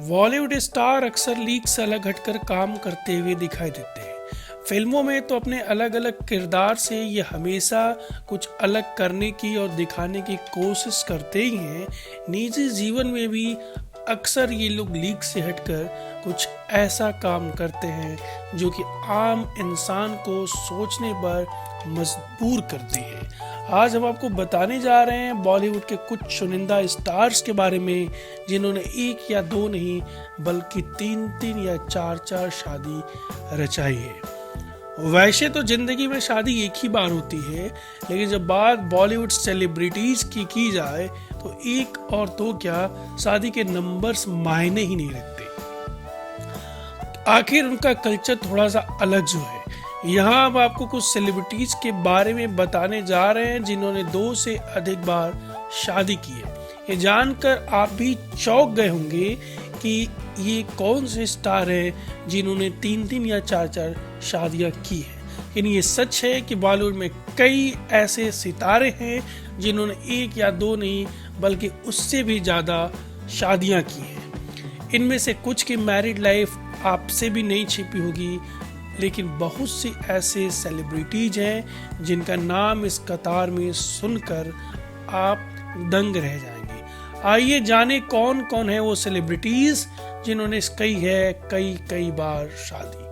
Bollywood star अक्सर leak से अलग हटकर काम करते हुए दिखाई देते हैं। फिल्मों में तो अपने अलग अलग किरदार से ये हमेशा कुछ अलग करने की और दिखाने की कोशिश करते ही हैं। निजी जीवन में भी अक्सर ये लोग लीक से हटकर कुछ ऐसा काम करते हैं जो कि आम इंसान को सोचने पर मजबूर करती है। आज हम आपको बताने जा रहे हैं बॉलीवुड के कुछ चुनिंदा स्टार्स के बारे में जिन्होंने एक या दो नहीं बल्कि तीन तीन या चार चार शादी रचाई है। वैसे तो जिंदगी में शादी एक ही बार होती है, लेकिन जब बात बॉलीवुड सेलिब्रिटीज की जाए तो एक और दो क्या शादी के नंबर्स मायने ही नहीं रखते। आखिर उनका कल्चर थोड़ा सा अलग जो है। यहाँ अब आपको कुछ सेलिब्रिटीज के बारे में बताने जा रहे हैं जिन्होंने 2 से अधिक बार शादी की है। ये जानकर आप भी चौंक गए होंगे कि ये कौन से स्टार है जिन्होंने 3 या 4 शादियां की है। लेकिन ये सच है कि बॉलीवुड में कई ऐसे सितारे हैं जिन्होंने 1 या 2 नहीं बल्कि उससे भी ज़्यादा शादियां की हैं। इनमें से कुछ की मैरिड लाइफ आपसे भी नहीं छिपी होगी, लेकिन बहुत से ऐसे सेलिब्रिटीज हैं जिनका नाम इस कतार में सुनकर आप दंग रह जाएंगे। आइए जाने कौन कौन है वो सेलिब्रिटीज जिन्होंने कई बार शादी।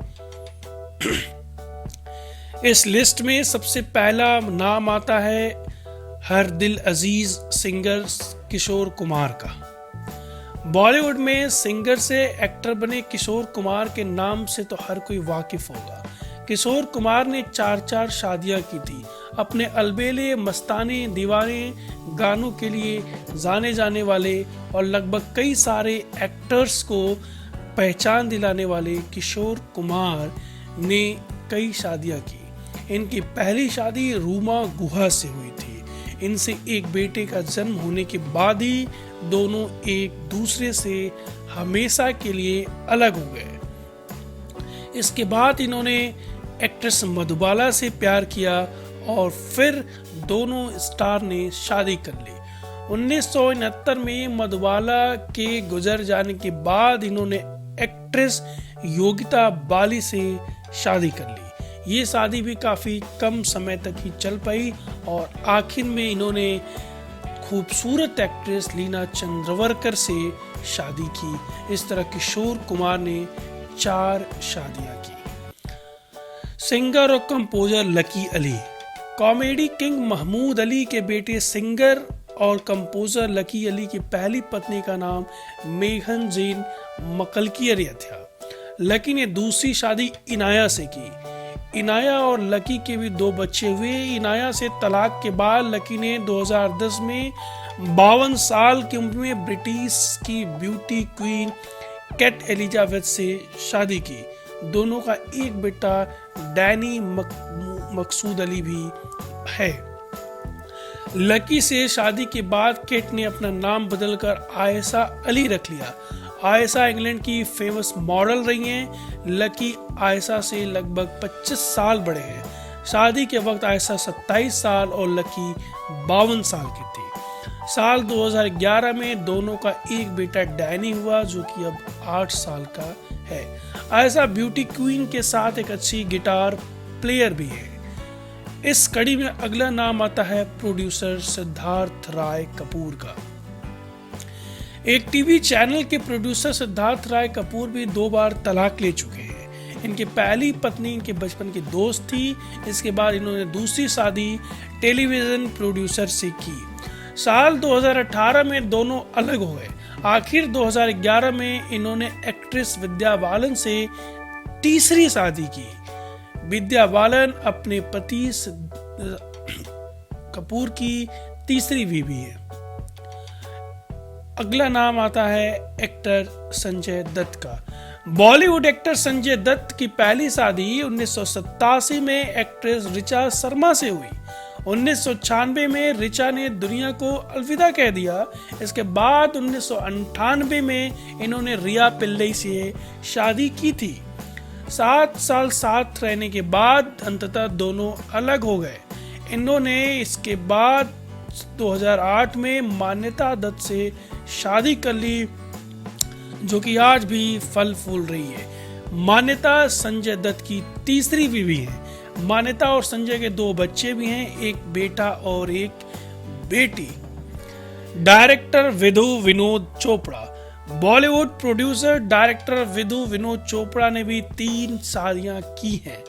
इस लिस्ट में सबसे पहला नाम आता है हर दिल अजीज सिंगर किशोर कुमार का। बॉलीवुड में सिंगर से एक्टर बने किशोर कुमार के नाम से तो हर कोई वाकिफ होगा। किशोर कुमार ने 4 शादियां की थी। अपने अलबेले मस्ताने दीवाने गानों के लिए जाने जाने वाले और लगभग कई सारे एक्टर्स को पहचान दिलाने वाले किशोर कुमार ने कई शादियां की। इनकी पहली शादी रूमा गुहा से हुई थी। इनसे एक बेटे का जन्म होने के बाद ही दोनों एक दूसरे से हमेशा के लिए अलग हो गए। इसके बाद इन्होंने एक्ट्रेस मधुबाला से प्यार किया और फिर दोनों स्टार ने शादी कर ली। 1969 में मधुबाला के गुजर जाने के बाद इन्होंने एक्ट्रेस योगिता बाली से शादी कर ली। ये शादी भी काफ़ी कम समय तक ही चल पाई और आखिर में इन्होंने खूबसूरत एक्ट्रेस लीना चंद्रवरकर से शादी की। इस तरह किशोर कुमार ने 4 शादियां की। सिंगर और composer Lucky Ali. Comedy king Mehmood Ali के बेटे सिंगर और कंपोजर लकी अली की पहली पत्नी का नाम मेघन जैन मकलकियरिया था। लकी ने दूसरी शादी इनाया से की। इनाया और लकी के भी 2 बच्चे हुए। इनाया से तलाक के बाद लकी ने 2010 में 52 साल की उम्र में ब्रिटिश की ब्यूटी क्वीन केट एलिजाबेथ से शादी की। दोनों का एक बेटा डैनी मकसूद अली भी है। लकी से शादी के बाद केट ने अपना नाम बदलकर आयशा अली रख लिया। आयशा इंग्लैंड की फेमस मॉडल रही हैं। लकी आयशा से लगभग 25 साल बड़े हैं। शादी के वक्त आयशा 27 साल और लकी 52 साल की थी। साल 2011 में दोनों का एक बेटा डैनी हुआ जो कि अब 8 साल का है। आयशा ब्यूटी क्वीन के साथ एक अच्छी गिटार प्लेयर भी है। इस कड़ी में अगला नाम आता है प्रोड्यूसर सिद्धार्थ राय कपूर का। एक टीवी चैनल के प्रोड्यूसर सिद्धार्थ राय कपूर भी 2 बार तलाक ले चुके हैं। इनकी पहली पत्नी इनके बचपन की दोस्त थी। इसके बाद इन्होंने दूसरी शादी टेलीविजन प्रोड्यूसर से की। साल 2018 में दोनों अलग हो गए। आखिर 2011 में इन्होंने एक्ट्रेस विद्या बालन से तीसरी शादी की। विद्या बालन अपने पति कपूर की तीसरी बीवी है। अगला नाम आता है एक्टर संजय दत्त का। बॉलीवुड एक्टर संजय दत्त की पहली शादी 1987 में एक्ट्रेस ऋचा शर्मा से हुई। 1996 में ऋचा ने दुनिया को अलविदा कह दिया। इसके बाद 1998 में इन्होंने रिया पिल्लई से शादी की थी। 7 साल साथ रहने के बाद अंततः दोनों अलग हो गए। इन्होंने इसके बाद 2008 में मान्यता दत्त से शादी कर ली जो कि आज भी फल फूल रही है। मान्यता संजय दत्त की तीसरी बीवी है। मान्यता और संजय के 2 बच्चे भी हैं, एक बेटा और एक बेटी। Director Vidhu Vinod Chopra. Bollywood producer director Vidhu Vinod Chopra ने भी 3 शादियां की हैं।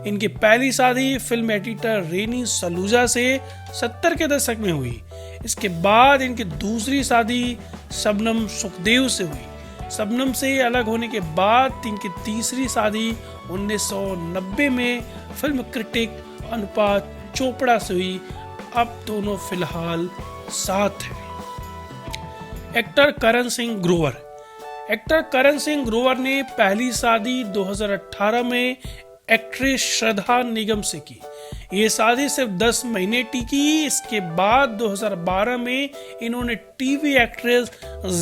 इनकी पहली शादी फिल्म एडिटर रेनी सलूजा से 70 के दशक में हुई। इसके बाद इनकी दूसरी शादी शबनम सुखदेव से हुई। शबनम से अलग होने के बाद इनकी तीसरी शादी 1990 में फिल्म क्रिटिक अनुपात चोपड़ा से हुई। अब दोनों फिलहाल साथ हैं। एक्टर करण सिंह ग्रोवर। एक्टर करण सिंह ग्रोवर ने पहली शादी 2018 में एक्ट्रेस श्रद्धा निगम से की। ये शादी सिर्फ 10 महीने टिकी। इसके बाद 2012 में इन्होंने टीवी एक्ट्रेस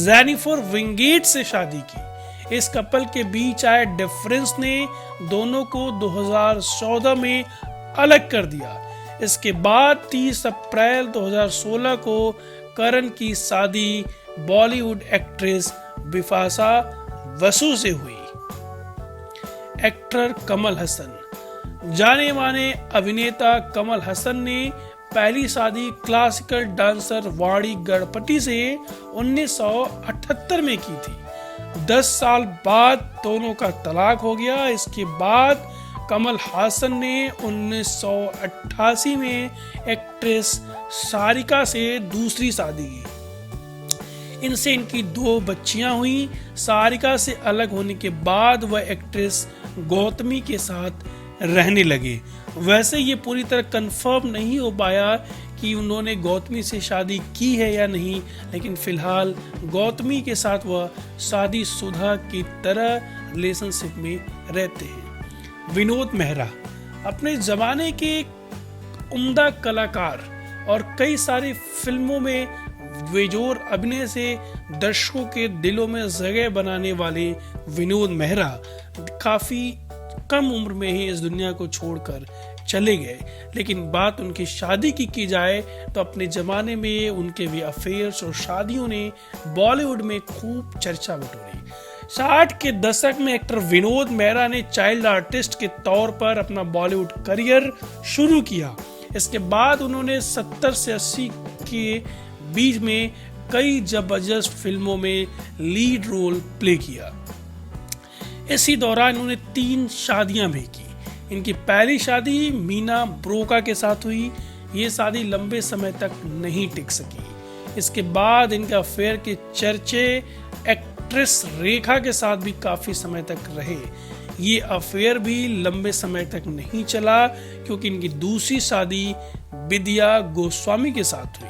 जेनिफर विंगेट से शादी की। इस कपल के बीच आए डिफरेंस ने दोनों को 2014 में अलग कर दिया। इसके बाद 30 अप्रैल 2016 को करण की शादी बॉलीवुड एक्ट्रेस बिपाशा बसु से हुई। एक्टर कमल हसन। जाने माने अभिनेता कमल हसन ने पहली शादी क्लासिकल डांसर वाणी गणपति से 1978 में की थी। 10 साल बाद दोनों का तलाक हो गया। इसके बाद कमल हासन ने 1988 में एक्ट्रेस सारिका से दूसरी शादी की। इनसे इनकी 2 बच्चियां हुई। सारिका से अलग होने के बाद वह एक्ट्रेस गौतमी के साथ रहने लगे। वैसे ये पूरी तरह कंफर्म नहीं हो पाया कि उन्होंने गौतमी से शादी की है या नहीं, लेकिन फिलहाल गौतमी के साथ वह शादीशुदा की तरह रिलेशनशिप में रहते हैं। विनोद मेहरा। अपने जमाने के उम्दा कलाकार और कई सारी फिल्मों में बेजोर अभिनय से दर्शकों के दिलों में जगह बनाने वाले विनोद मेहरा काफी कम उम्र में ही इस दुनिया को छोड़कर चले गए। लेकिन बात उनकी शादी की जाए तो अपने जमाने में उनके भी अफेयर्स और शादियों ने बॉलीवुड में खूब चर्चा बटोरी। 60 के दशक में एक्टर विनोद मेहरा ने चाइल्ड आर्टिस्ट के तौर पर अपना बॉलीवुड करियर शुरू किया। इसके बाद उन्होंने 70 से 80 के बीच में कई जबरदस्त फिल्मों में लीड रोल प्ले किया। इसी दौरान उन्होंने 3 शादियां भी की। इनकी पहली शादी मीना ब्रोका के साथ हुई। ये शादी लंबे समय तक नहीं टिक सकी। इसके बाद इनके अफेयर के चर्चे एक्ट्रेस रेखा के साथ भी काफी समय तक रहे। ये अफेयर भी लंबे समय तक नहीं चला क्योंकि इनकी दूसरी शादी विद्या गोस्वामी के साथ हुई।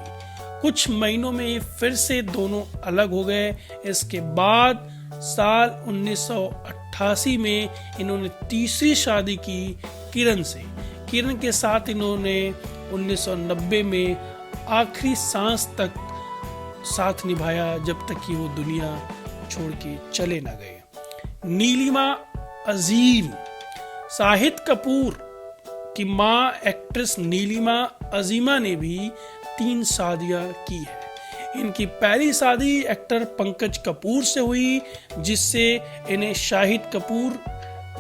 कुछ महीनों में फिर से दोनों अलग हो गए। इसके बाद साल 1988 में इन्होंने तीसरी शादी की किरण से। किरण के साथ इन्होंने 1990 में आखिरी सांस तक साथ निभाया, जब तक कि वो दुनिया छोड़ के चले ना गए। नीलिमा अजीम। शाहिद कपूर की मां एक्ट्रेस नीलिमा अजीमा ने भी 3 शादियां की है। इनकी पहली शादी एक्टर पंकज कपूर से हुई, जिससे इन्हें शाहिद कपूर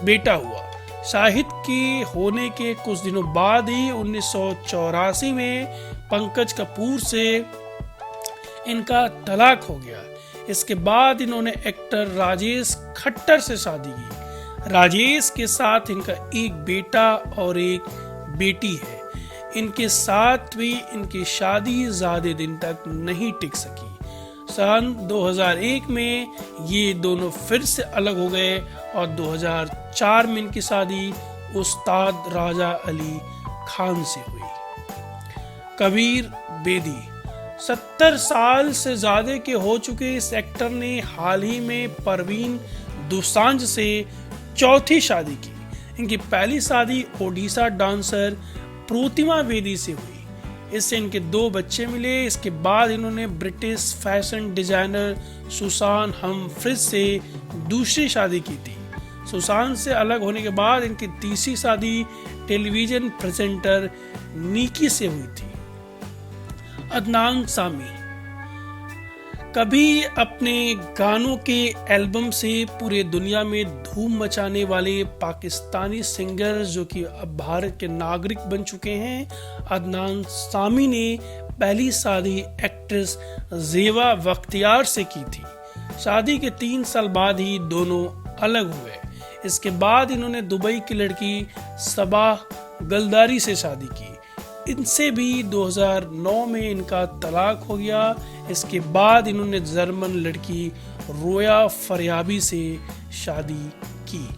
बेटा हुआ। शाहिद के होने के कुछ दिनों बाद ही 1984 में पंकज कपूर से इनका तलाक हो गया। इसके बाद इन्होंने एक्टर राजेश खट्टर से शादी की। राजेश के साथ इनका एक बेटा और एक बेटी है। इनके साथ भी इनकी शादी ज्यादा दिन तक नहीं टिक सकी। सन 2001 में ये दोनों फिर से अलग हो गए और 2004 में इनकी शादी उस्ताद राजा अली खान से हुई। कबीर बेदी। 70 साल से ज्यादा के हो चुके इस एक्टर ने हाल ही में परवीन दोसांझ से चौथी शादी की। इनकी पहली शादी ओडिशा डांसर प्रतिमा बेदी से हुई। इससे इनके 2 बच्चे मिले। इसके बाद इन्होंने ब्रिटिश फैशन डिजाइनर सुसान हमफ्रिज से दूसरी शादी की थी। सुसान से अलग होने के बाद इनकी तीसरी शादी टेलीविजन प्रेजेंटर नीकी से हुई थी। अदनान सामी। कभी अपने गानों के एल्बम से पूरे दुनिया में धूम मचाने वाले पाकिस्तानी सिंगर जो कि अब भारत के नागरिक बन चुके हैं, अदनान सामी ने पहली शादी एक्ट्रेस ज़ेबा बख्तियार से की थी। शादी के 3 साल बाद ही दोनों अलग हुए। इसके बाद इन्होंने दुबई की लड़की सबा गलदारी से शादी की। इनसे भी 2009 में इनका तलाक हो गया। इसके बाद इन्होंने जर्मन लड़की रोया फरयाबी से शादी की।